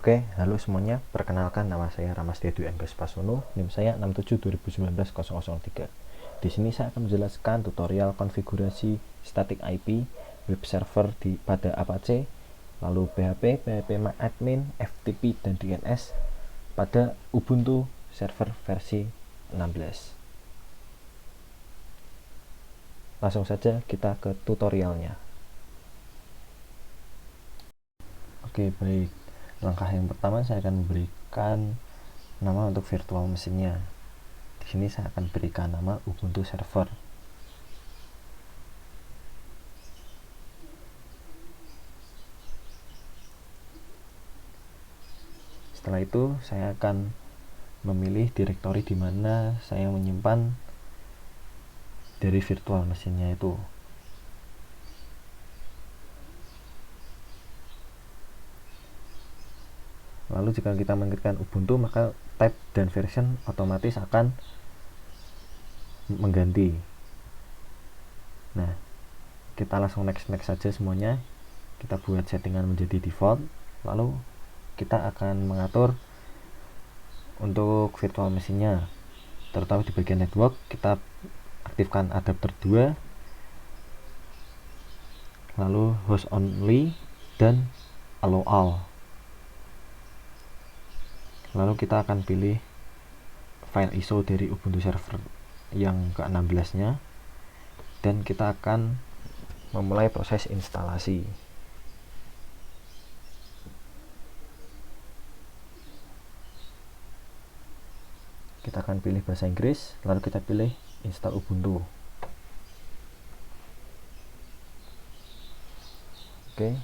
Oke, halo semuanya. Perkenalkan, nama saya Ramastia Dwi Angga Spasono, NIM saya 6720190003. Di sini saya akan menjelaskan tutorial konfigurasi static IP web server pada Apache, lalu PHP, PHP-admin, FTP, dan DNS pada Ubuntu server versi 16. Langsung saja kita ke tutorialnya. Oke, baik. Langkah yang pertama saya akan memberikan nama untuk virtual mesinnya. Di sini saya akan berikan nama Ubuntu server. Setelah itu saya akan memilih direktori di mana saya menyimpan dari virtual mesinnya itu. Lalu jika kita mengetikkan Ubuntu, maka type dan version otomatis akan mengganti. Nah, kita langsung next saja semuanya. Kita buat settingan menjadi default. Lalu kita akan mengatur untuk virtual mesinnya, terutama di bagian network. Kita aktifkan adapter 2, lalu host only, dan allow all. Lalu kita akan pilih file ISO dari Ubuntu server yang ke-16 nya, dan kita akan memulai proses instalasi. Kita akan pilih bahasa Inggris, lalu kita pilih install Ubuntu. Oke,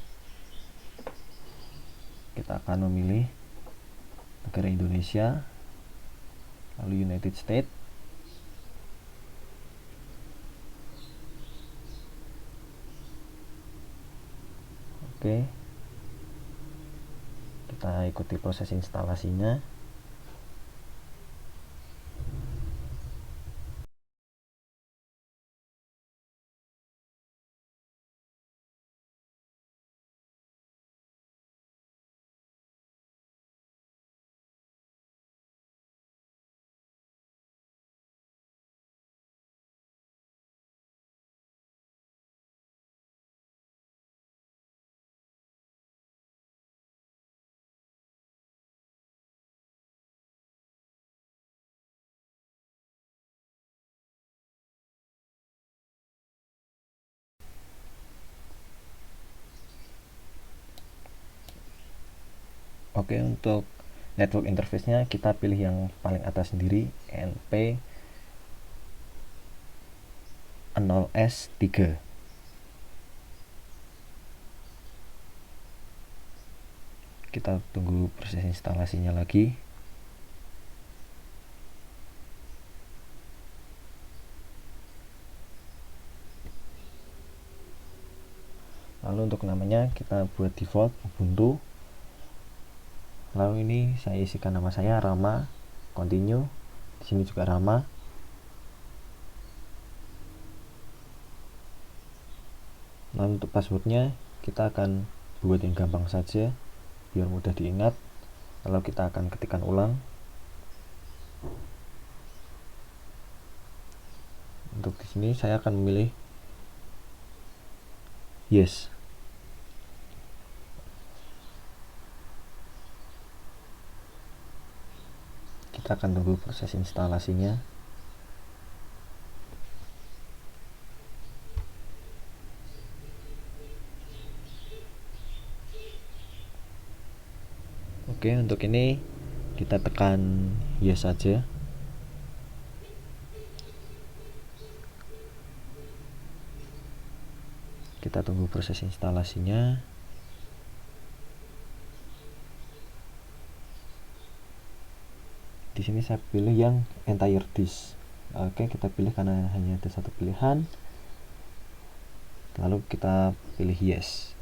kita akan memilih negara Indonesia, lalu United States. Oke, kita ikuti proses instalasinya. Oke, untuk network interface-nya kita pilih yang paling atas sendiri, NP 0S3. Kita tunggu proses instalasinya lagi. Lalu untuk namanya kita buat default Ubuntu. Lalu ini saya isikan nama saya Rama, continue. Di sini juga Rama. Lalu untuk passwordnya kita akan buat yang gampang saja biar mudah diingat. Lalu kita akan ketikkan ulang. Untuk di sini saya akan memilih yes. Kita akan tunggu proses instalasinya. Oke, untuk ini kita tekan yes saja. Kita tunggu proses instalasinya. Di sini saya pilih yang entire disk. Oke, kita pilih karena hanya ada satu pilihan. Lalu kita pilih yes.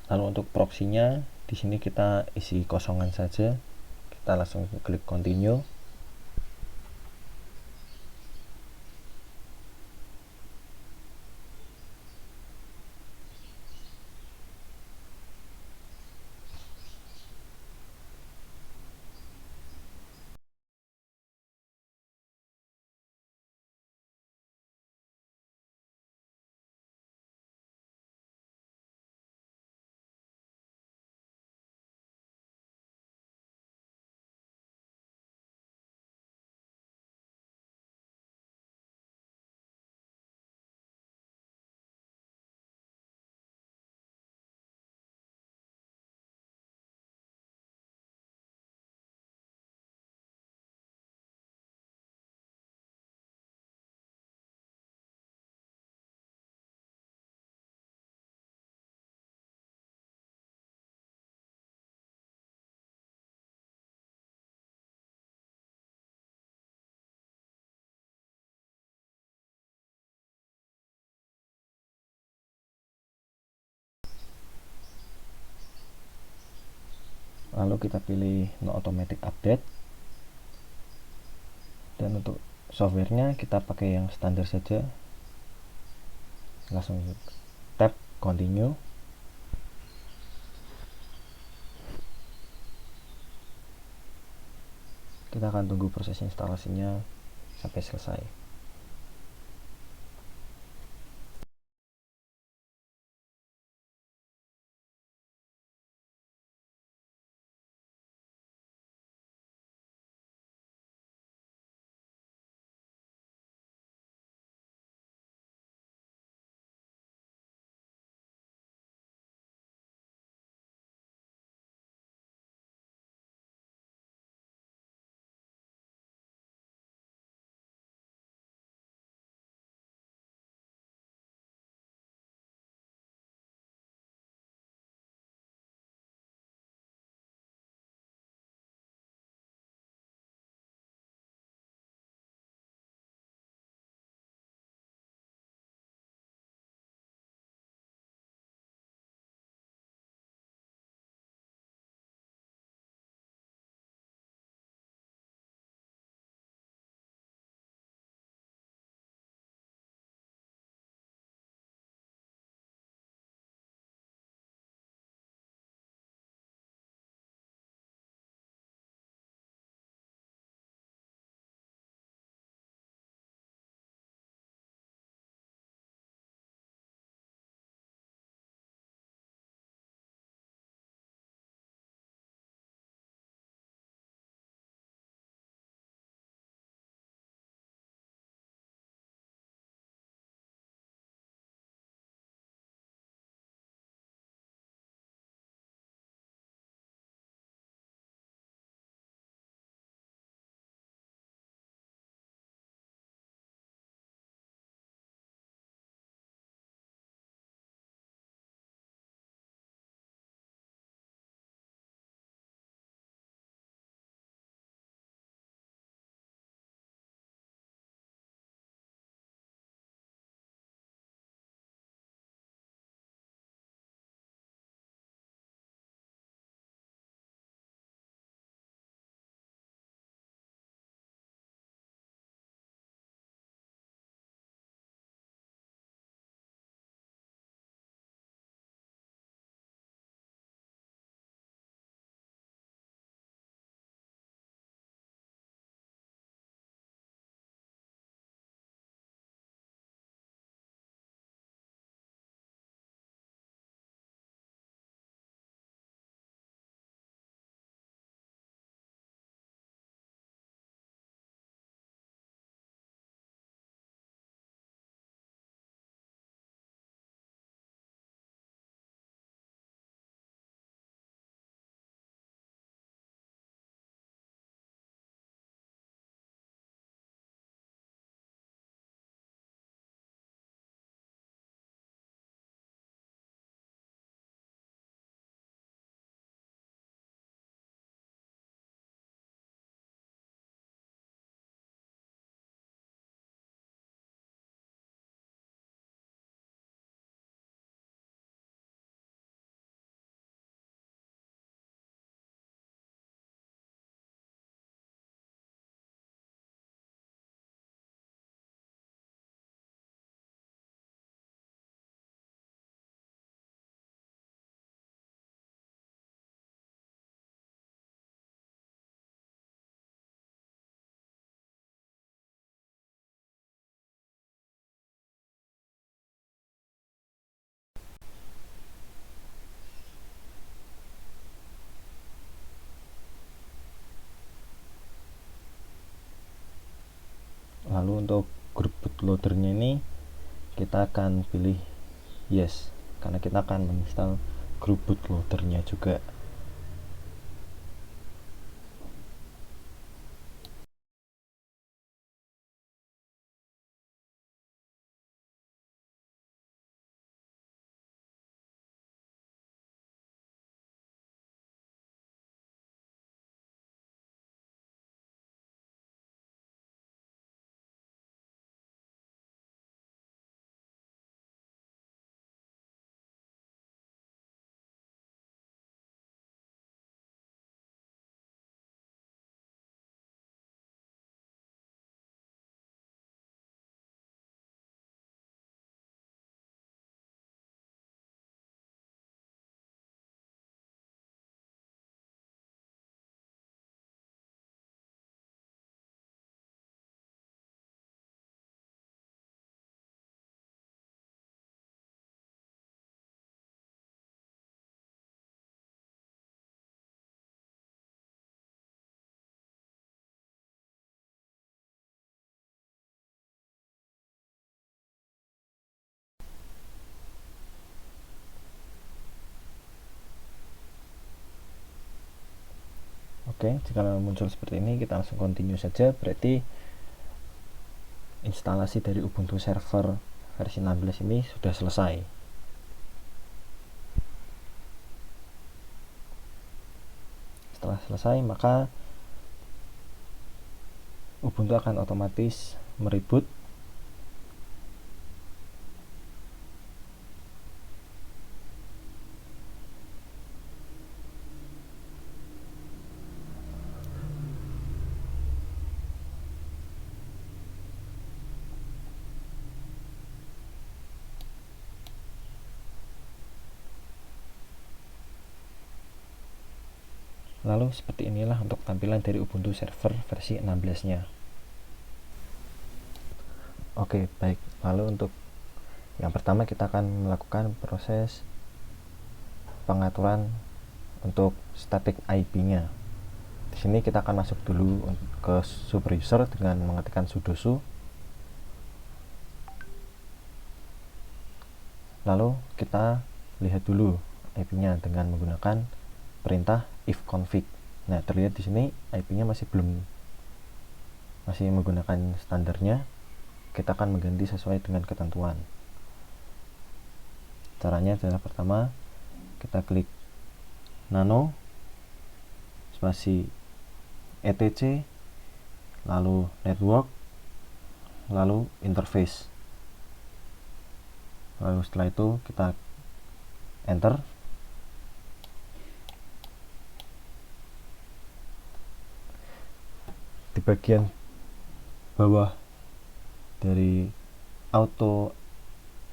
Lalu untuk proxinya di sini kita isi kosongan saja, kita langsung klik continue. Lalu kita pilih no automatic update, dan untuk softwarenya kita pakai yang standar saja, langsung tap continue. Kita akan tunggu proses instalasinya sampai selesai. untuk grup bootloadernya ini kita akan pilih yes, karena kita akan menginstal grup bootloadernya juga. Oke, jika muncul seperti ini kita langsung continue saja, berarti instalasi dari Ubuntu server versi 16 ini sudah selesai. Setelah selesai, maka Ubuntu akan otomatis mereboot lalu seperti inilah untuk tampilan dari Ubuntu server versi 16-nya. Oke, baik. Lalu untuk yang pertama kita akan melakukan proses pengaturan untuk static IP-nya. Di sini kita akan masuk dulu ke super user dengan mengetikkan sudo su. Lalu kita lihat dulu IP-nya dengan menggunakan perintah ifconfig. Nah, terlihat di sini IP-nya masih menggunakan standarnya. Kita akan mengganti sesuai dengan ketentuan. Caranya adalah pertama kita klik nano spasi etc lalu network lalu interface. Lalu setelah itu kita enter. Di bagian bawah dari auto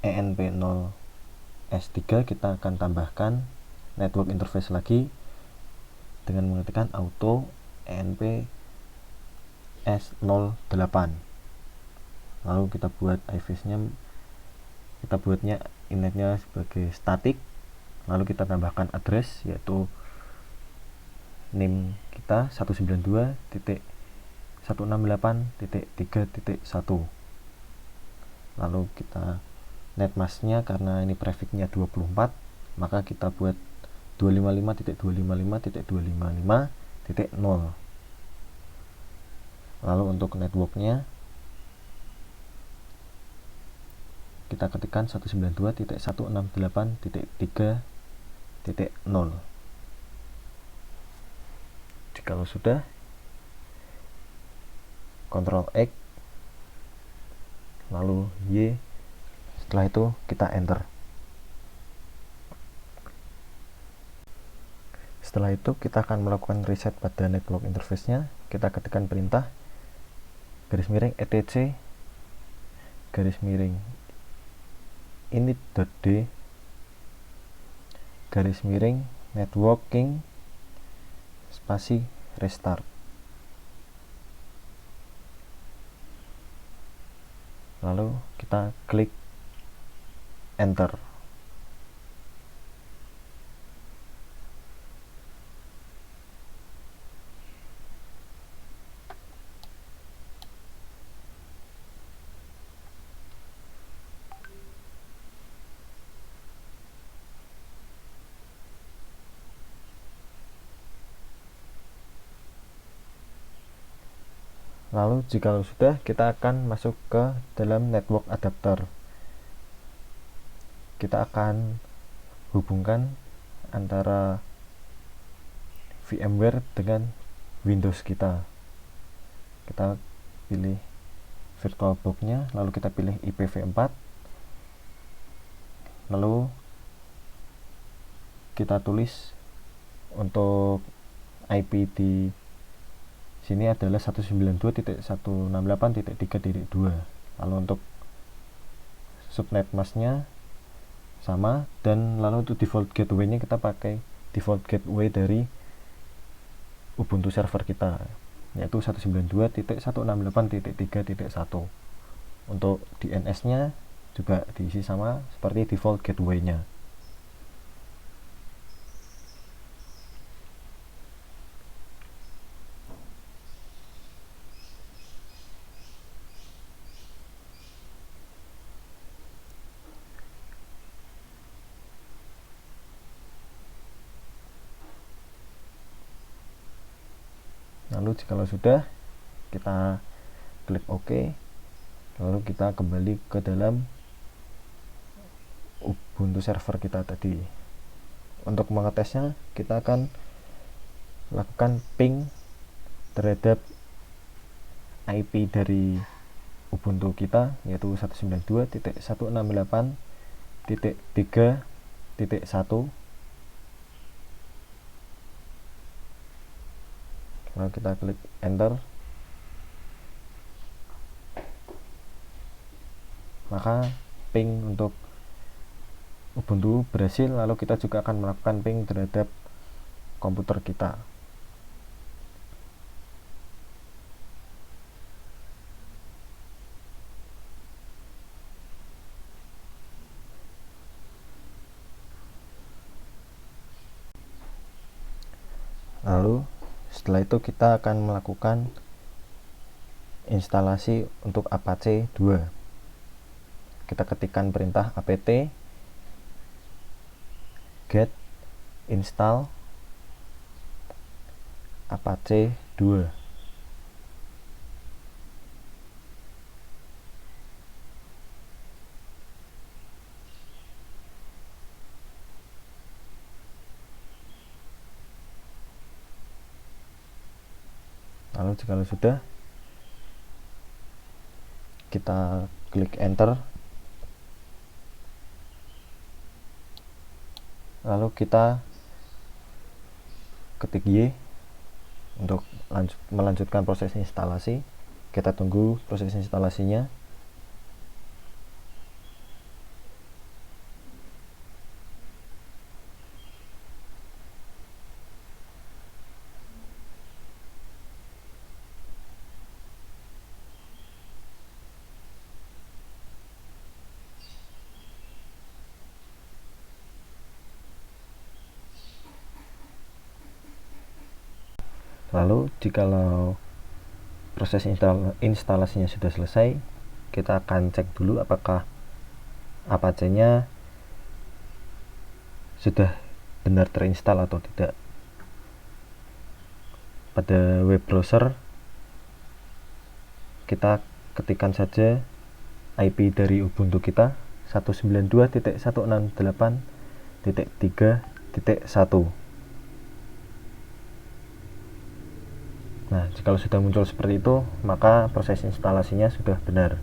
env0 S3 kita akan tambahkan network interface lagi dengan mengetikkan auto env S08. Lalu kita buat iFace-nya, kita buatnya initnya sebagai static, lalu kita tambahkan address yaitu name kita 192.168.3.1. lalu kita netmasknya karena ini prefixnya 24, maka kita buat 255.255.255.0. lalu untuk networknya kita ketikkan 192.168.3.0. Jika sudah, Ctrl X lalu Y, setelah itu kita enter. Setelah itu kita akan melakukan reset pada network interface-nya. Kita ketikkan perintah /etc /init.d /networking spasi restart. Lalu kita klik enter. Lalu jika sudah, kita akan masuk ke dalam network adapter. Kita akan hubungkan antara VMware dengan Windows kita. Kita pilih VirtualBox-nya, lalu kita pilih IPv4, lalu kita tulis untuk IP di sini adalah 192.168.3.2. Lalu untuk subnet masknya sama, dan lalu untuk default gateway-nya kita pakai default gateway dari Ubuntu server kita, yaitu 192.168.3.1. Untuk DNS-nya juga diisi sama seperti default gateway-nya. Lalu jika sudah, kita klik OK, lalu kita kembali ke dalam Ubuntu server kita tadi. Untuk mengetesnya, kita akan lakukan ping terhadap IP dari Ubuntu kita, yaitu 192.168.3.1. Lalu kita klik enter, maka ping untuk Ubuntu berhasil. Lalu kita juga akan melakukan ping terhadap komputer kita. Lalu setelah itu kita akan melakukan instalasi untuk Apache 2. Kita ketikkan perintah apt get install Apache 2. Lalu jika sudah, kita klik enter, lalu kita ketik Y untuk melanjutkan proses instalasi. Kita tunggu proses instalasinya. Lalu jikalau proses instalasinya sudah selesai, kita akan cek dulu apakah Apache-nya sudah benar terinstall atau tidak. Pada web browser, kita ketikkan saja IP dari Ubuntu kita 192.168.3.1. Nah, jika sudah muncul seperti itu, maka proses instalasinya sudah benar.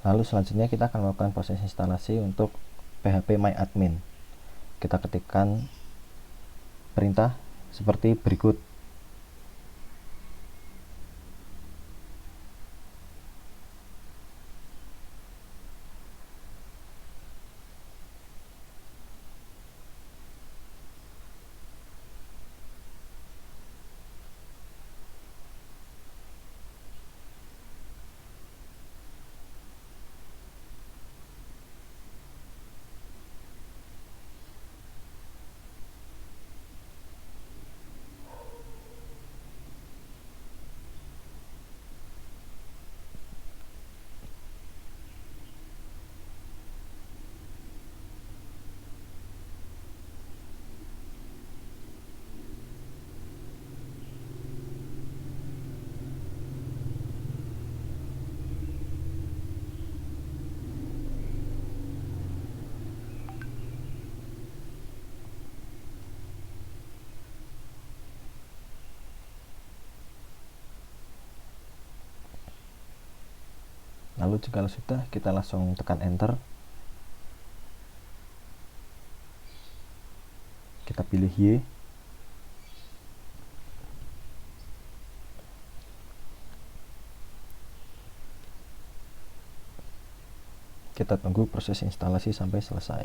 Lalu selanjutnya kita akan melakukan proses instalasi untuk phpMyAdmin. Kita ketikkan perintah seperti berikut. Lalu jika sudah, kita langsung tekan enter. Kita pilih Y. Kita tunggu proses instalasi sampai selesai.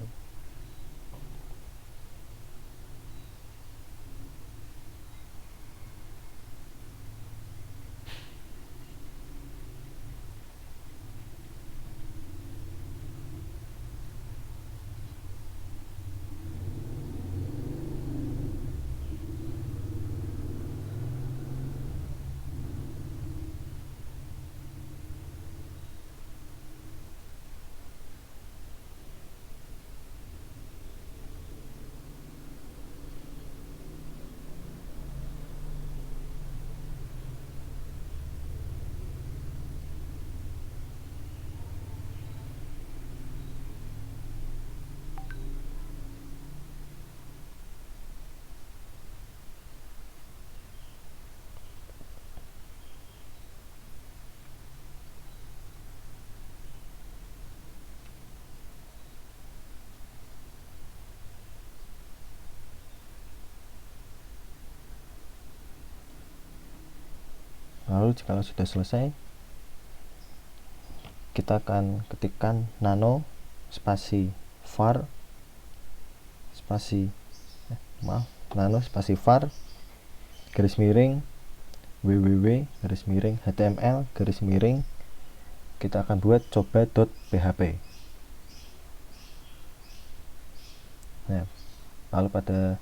Lalu jika sudah selesai, kita akan ketikkan nano spasi var garis miring www garis miring html garis miring, kita akan buat coba.php. Nah, lalu pada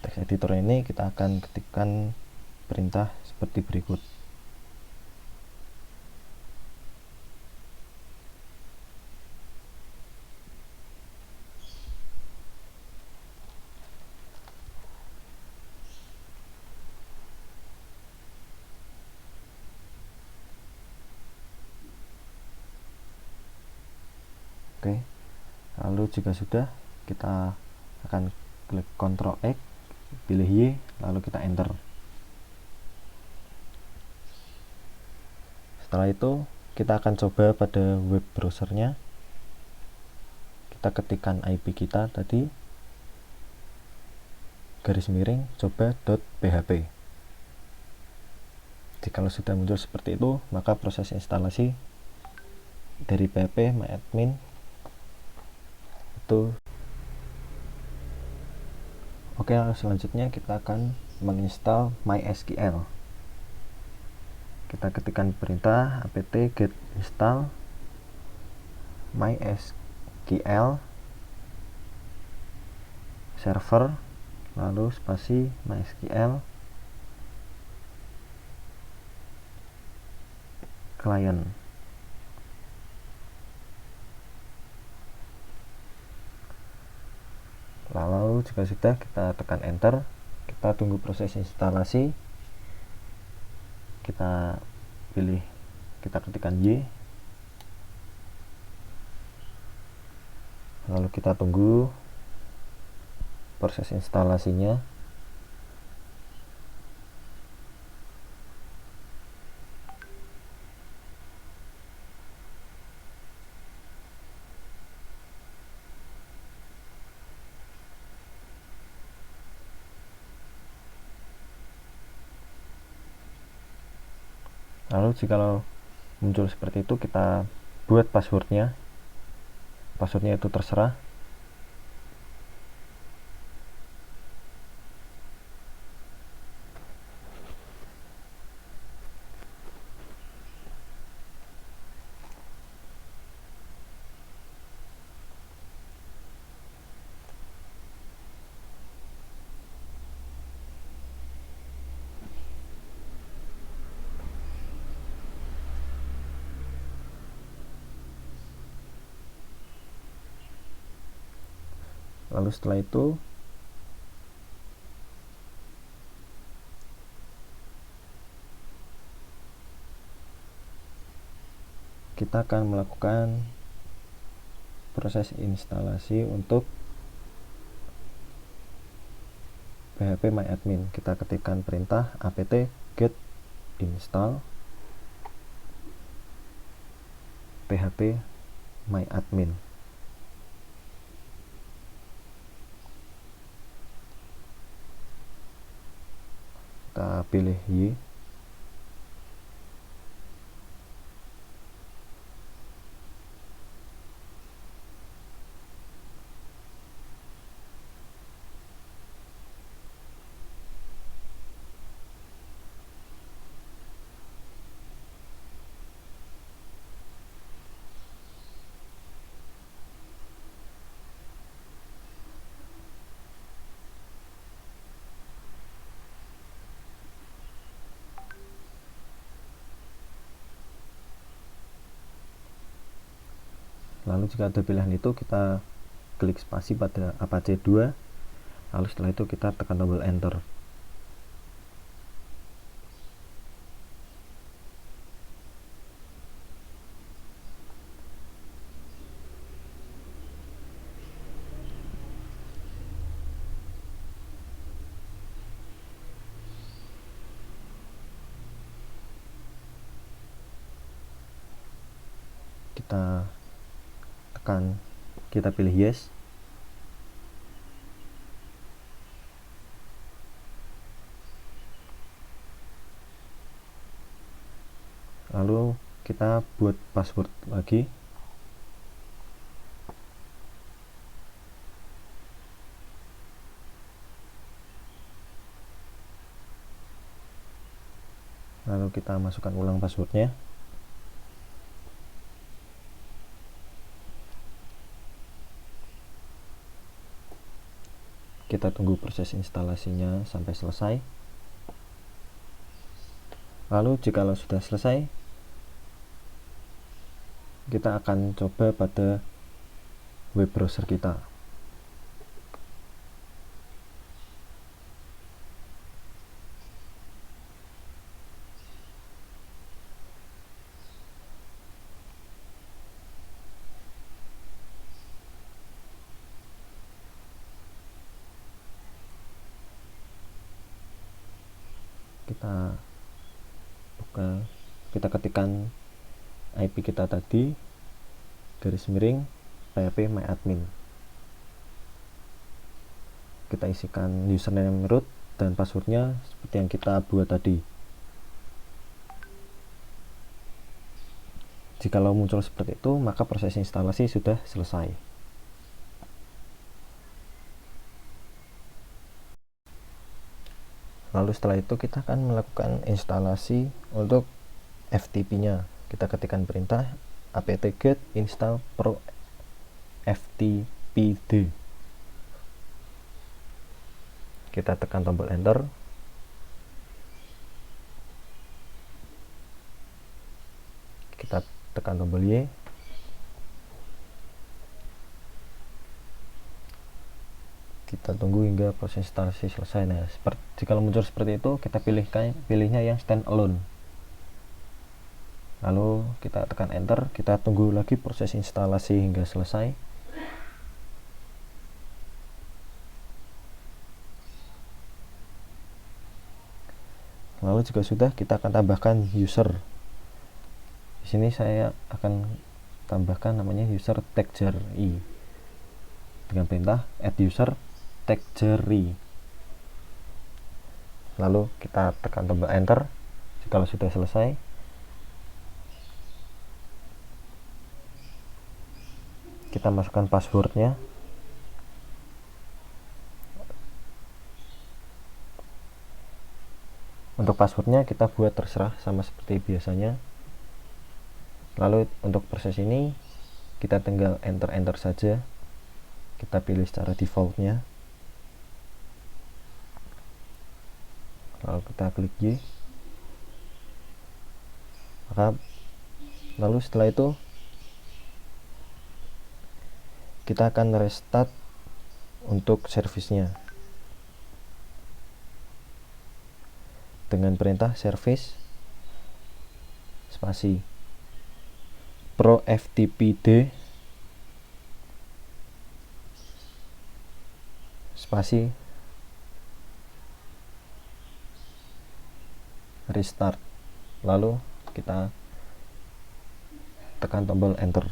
teks editor ini kita akan ketikkan perintah seperti berikut. Oke, lalu jika sudah, kita akan klik Ctrl X, pilih Y, lalu kita enter. Setelah itu kita akan coba pada web browsernya. Kita ketikkan IP kita tadi, garis miring coba.php. Jika sudah muncul seperti itu, maka proses instalasi dari PHP MyAdmin itu. Oke, selanjutnya kita akan menginstal MySQL. Kita ketikkan perintah apt get install MySQL server, lalu spasi MySQL client. Lalu jika sudah, kita tekan enter. Kita tunggu proses instalasi. Kita pilih, kita ketikkan Y, lalu kita tunggu proses instalasinya. Lalu jika muncul seperti itu, kita buat passwordnya. Passwordnya itu terserah. Lalu setelah itu kita akan melakukan proses instalasi untuk PHP MyAdmin. Kita ketikkan perintah apt get install. php my admin. Kita pilih Y. Lalu jika ada pilihan itu, kita klik spasi pada Apache 2, lalu setelah itu kita tekan tombol enter. Kita pilih yes. Lalu kita buat password lagi. Lalu kita masukkan ulang passwordnya. Kita tunggu proses instalasinya sampai selesai. Lalu jikalau sudah selesai, kita akan coba pada web browser kita. Kita buka, kita ketikkan IP kita tadi, garis miring php my admin. Kita isikan username, root, dan passwordnya seperti yang kita buat tadi. Jikalau muncul seperti itu, maka proses instalasi sudah selesai. Lalu setelah itu kita akan melakukan instalasi untuk FTP-nya. Kita ketikkan perintah apt-get install pro ftpd. Kita tekan tombol enter. Kita tekan tombol Y. Kita tunggu hingga proses instalasi selesai. Nah, jika muncul seperti itu, kita pilihnya yang standalone. Lalu kita tekan enter, kita tunggu lagi proses instalasi hingga selesai. Lalu jika sudah, kita akan tambahkan user. Di sini saya akan tambahkan namanya user tag-jar i dengan perintah add user tag-jar i. Lalu kita tekan tombol enter. Jika sudah selesai, kita masukkan passwordnya. Untuk passwordnya kita buat terserah sama seperti biasanya. Lalu untuk proses ini kita tinggal enter saja. Kita pilih secara defaultnya. Lalu kita klik Y. Lalu setelah itu kita akan restart untuk servisnya dengan perintah service spasi pro ftpd spasi restart. Lalu kita tekan tombol enter.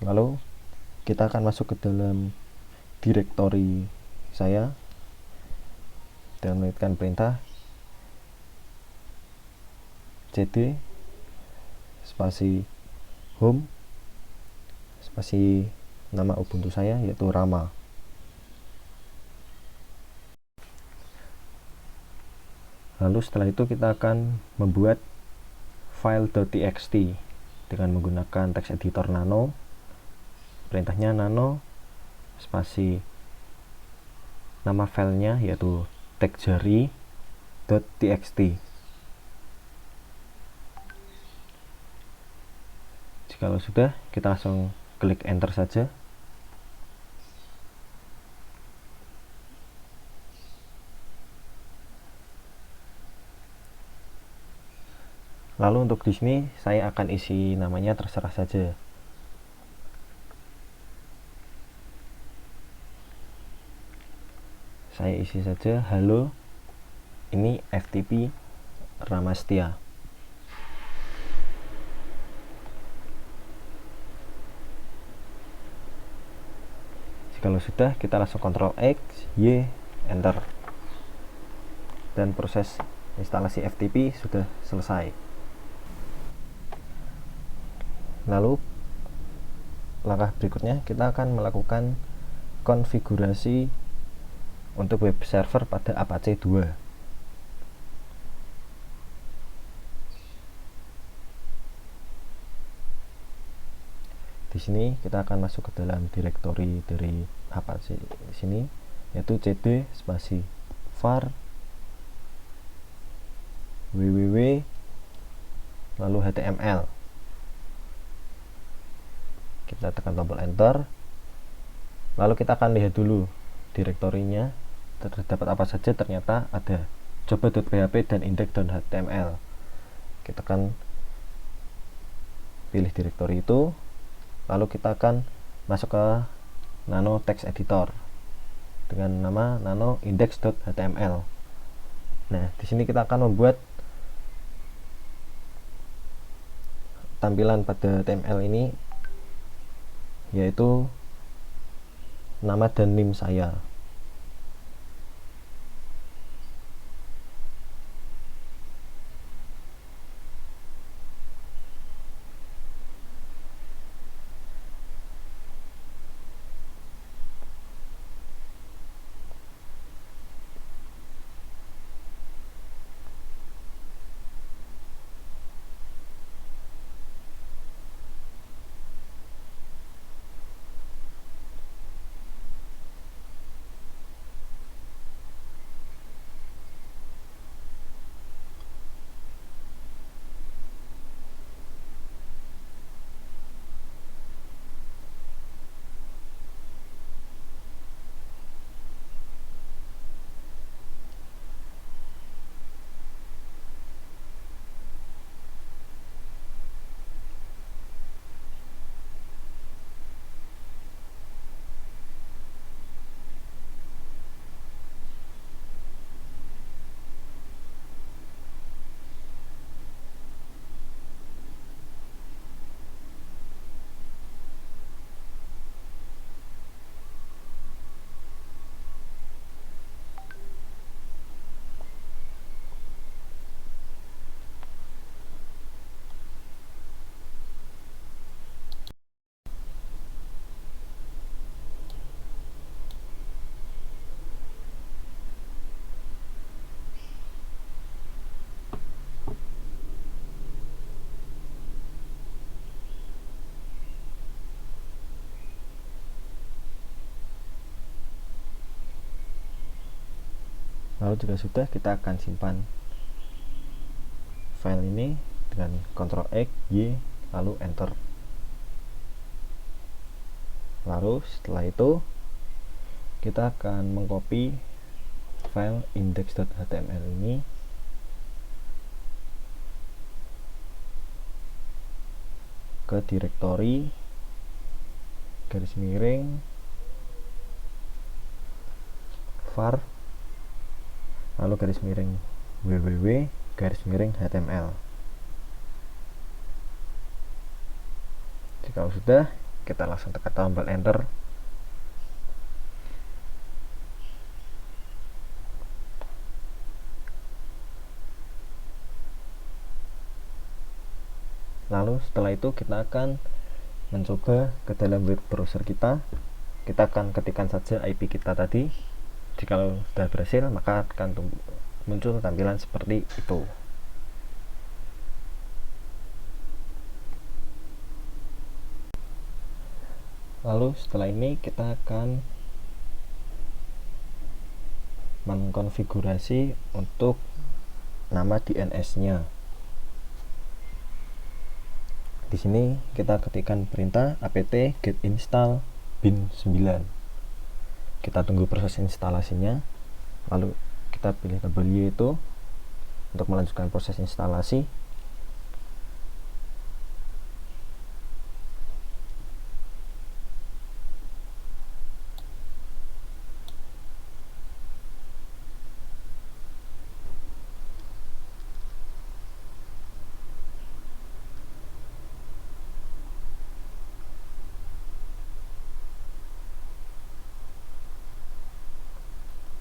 Lalu kita akan masuk ke dalam direktori saya dan mengetikkan perintah cd spasi home spasi nama Ubuntu saya yaitu Rama. Lalu setelah itu kita akan membuat file .txt dengan menggunakan text editor nano. Perintahnya nano spasi nama filenya yaitu tegjari.txt. Jikalau sudah, kita langsung klik enter saja. Lalu untuk di sini saya akan isi namanya terserah saja. Saya isi saja halo, ini FTP Ramastia. Jikalau sudah, kita langsung Ctrl X, Y, enter. Dan proses instalasi FTP sudah selesai. Lalu langkah berikutnya kita akan melakukan konfigurasi untuk web server pada Apache 2. Di sini kita akan masuk ke dalam direktori dari Apache di sini, yaitu cd spasi var www lalu html. Kita tekan tombol enter. Lalu kita akan lihat dulu direktorinya terdapat apa saja. Ternyata ada coba.php dan index.html. Kita akan pilih direktori itu, lalu kita akan masuk ke nano text editor dengan nama nano index.html. Nah, di sini kita akan membuat tampilan pada HTML ini, yaitu nama dan NIM saya. Lalu jika sudah, kita akan simpan file ini dengan Ctrl X, Y, lalu enter. Lalu setelah itu kita akan mengcopy file index.html ini ke direktori garis miring var lalu garis miring www garis miring html. Jika sudah, kita langsung tekan tombol enter. Lalu setelah itu kita akan mencoba ke dalam web browser kita. Kita akan ketikkan saja IP kita tadi. Jika sudah berhasil, maka akan muncul tampilan seperti itu. Lalu setelah ini kita akan mengkonfigurasi untuk nama DNS-nya. Di sini kita ketikkan perintah apt get install bin 9. Kita tunggu proses instalasinya. Lalu kita pilih tombol Y itu untuk melanjutkan proses instalasi.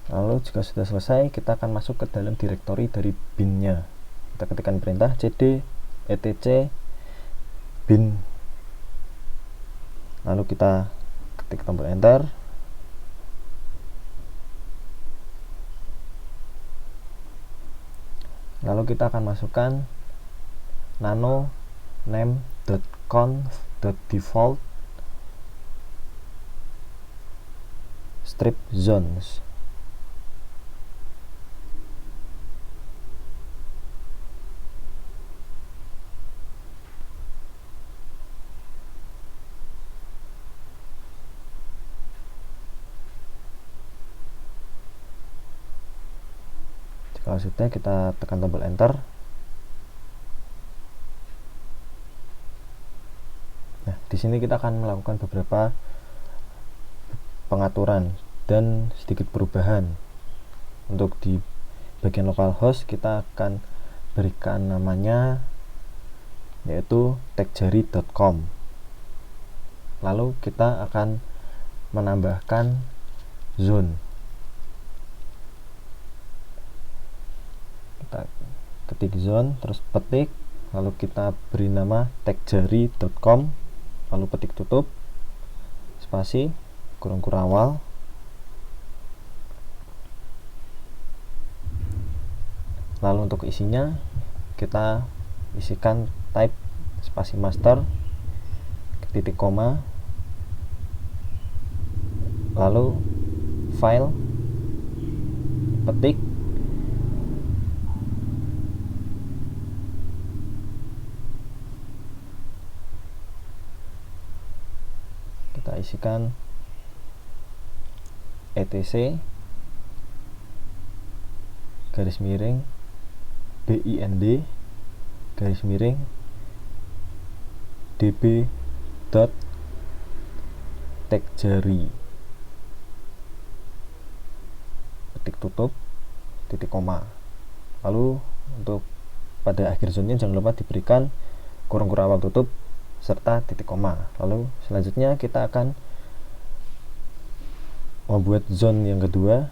Lalu jika sudah selesai, kita akan masuk ke dalam direktori dari bin-nya. Kita ketikkan perintah cd etc bin. Lalu kita ketik tombol enter. Lalu kita akan masukkan nano name.conf.default strip zones. Kalau sudah, kita tekan tombol enter. Nah, di sini kita akan melakukan beberapa pengaturan dan sedikit perubahan. Untuk di bagian localhost kita akan berikan namanya yaitu tegjari.com. Lalu kita akan menambahkan zone. Kita ketik zone, terus petik, lalu kita beri nama tegjari.com, lalu petik tutup, spasi, kurung kurawal. Lalu untuk isinya kita isikan type spasi master titik koma, lalu file, petik, kita isikan etc garis miring bind garis miring db.tegjari, petik tutup, titik koma. Lalu untuk pada akhir zonenya jangan lupa diberikan kurung kurawal tutup serta titik koma. Lalu selanjutnya kita akan membuat zone yang kedua.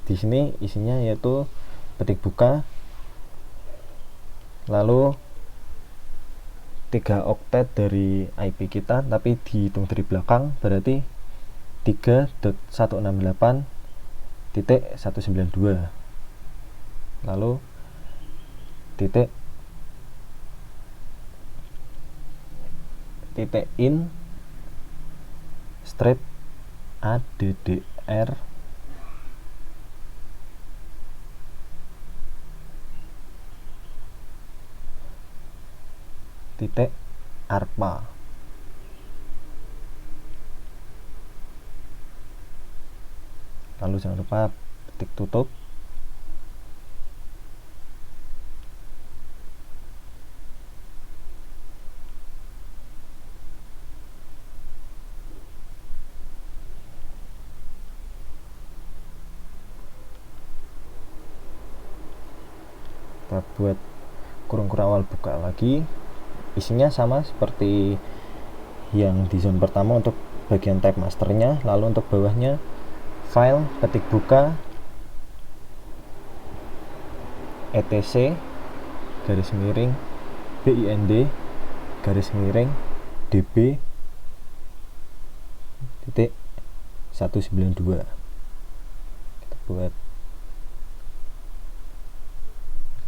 Di sini isinya yaitu petik buka, lalu 3 oktet dari IP kita tapi dihitung dari belakang, berarti 3.168.192, lalu titik in strip addr titik arpa. Lalu jangan lupa petik tutup. Kita buat kurung awal buka lagi, isinya sama seperti yang di zone pertama untuk bagian type masternya. Lalu untuk bawahnya file, ketik buka etc garis miring bind garis miring db titik 192. Kita buat,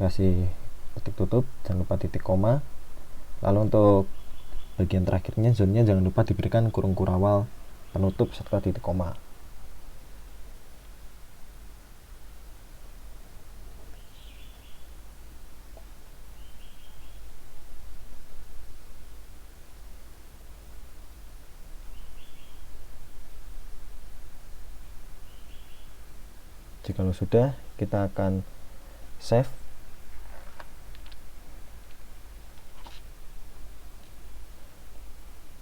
kasih ketik tutup, jangan lupa titik koma. Lalu untuk bagian terakhirnya zonnya jangan lupa diberikan kurung kurawal penutup serta titik koma. Jika sudah, kita akan save.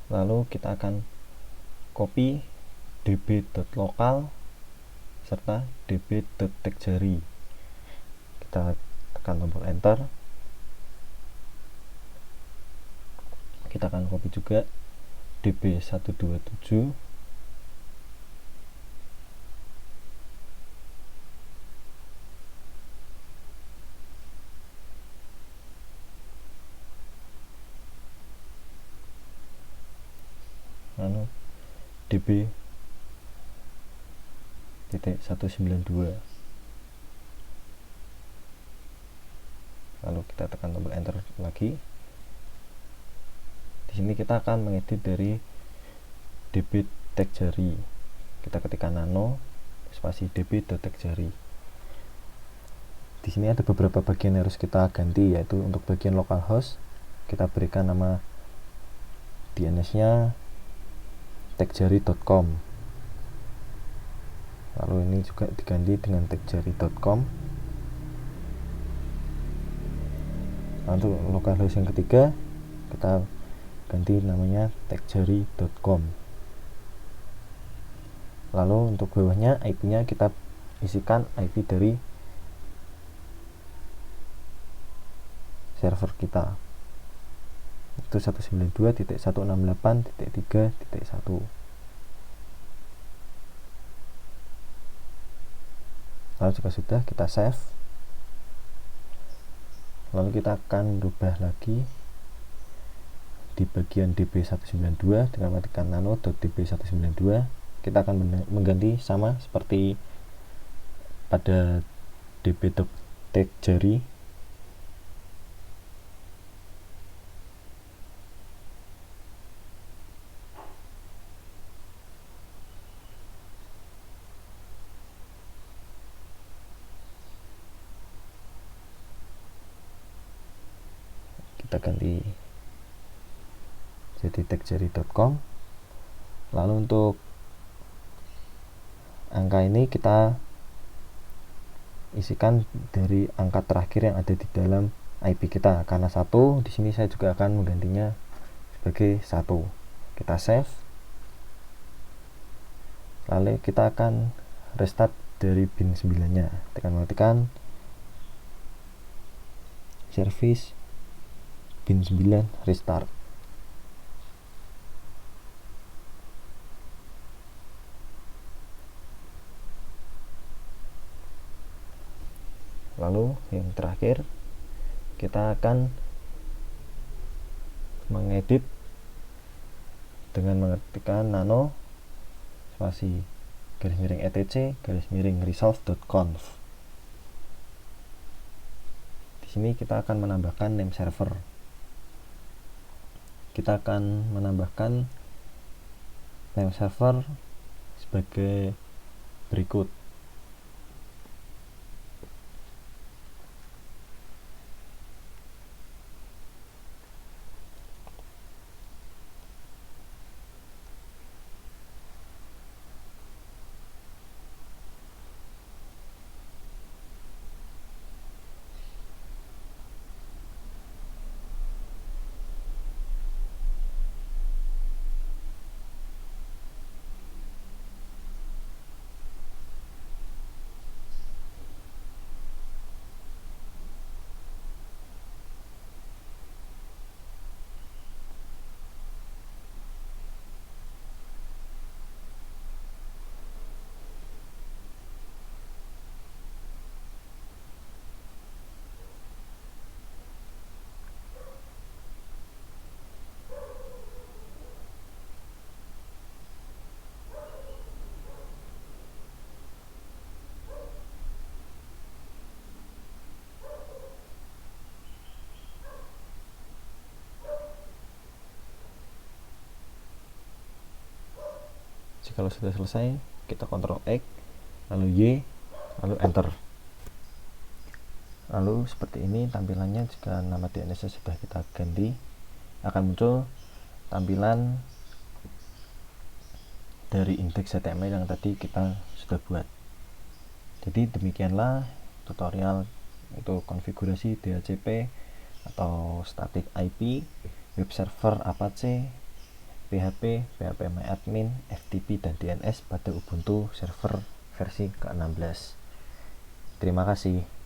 Lalu kita akan copy db.local serta db.tekjari. Kita tekan tombol enter. Kita akan copy juga db127 lalu db titik 192. Lalu kita tekan tombol enter lagi. Di sini kita akan mengedit dari db tekjari. Kita ketikkan nano spasi db.tekjari. Di sini ada beberapa bagian yang harus kita ganti, yaitu untuk bagian localhost kita berikan nama DNS-nya tekjari.com. Lalu ini juga diganti dengan tekjari.com. Untuk localhost yang ketiga kita ganti namanya tekjari.com. Lalu untuk bawahnya IP-nya kita isikan IP dari server kita, itu 192.168.3.1. Lalu jika sudah, kita save. Lalu kita akan rubah lagi di bagian db192 dengan mengetikkan nano.db192. Kita akan mengganti sama seperti pada db.tekjari. Kita ganti jadi tekjari.com. Lalu untuk angka ini kita isikan dari angka terakhir yang ada di dalam IP kita. Karena 1, di sini saya juga akan menggantinya sebagai 1. Kita save. Lalu kita akan restart dari bin 9-nya. Tekan service bin 9 restart. Lalu yang terakhir kita akan mengedit dengan mengetikkan nano spasi garis miring etc garis miring resolve.conf. Di sini kita akan menambahkan name server. Kita akan menambahkan name server sebagai berikut. Kalau sudah selesai, kita Ctrl X, lalu Y, lalu Enter. Lalu seperti ini tampilannya jika nama DNS sudah kita ganti. Akan muncul tampilan dari indeks HTML yang tadi kita sudah buat. Jadi demikianlah tutorial untuk konfigurasi DHCP atau static IP, web server Apache, PHP, PHPMyAdmin, FTP, dan DNS pada Ubuntu server versi ke-16. Terima kasih.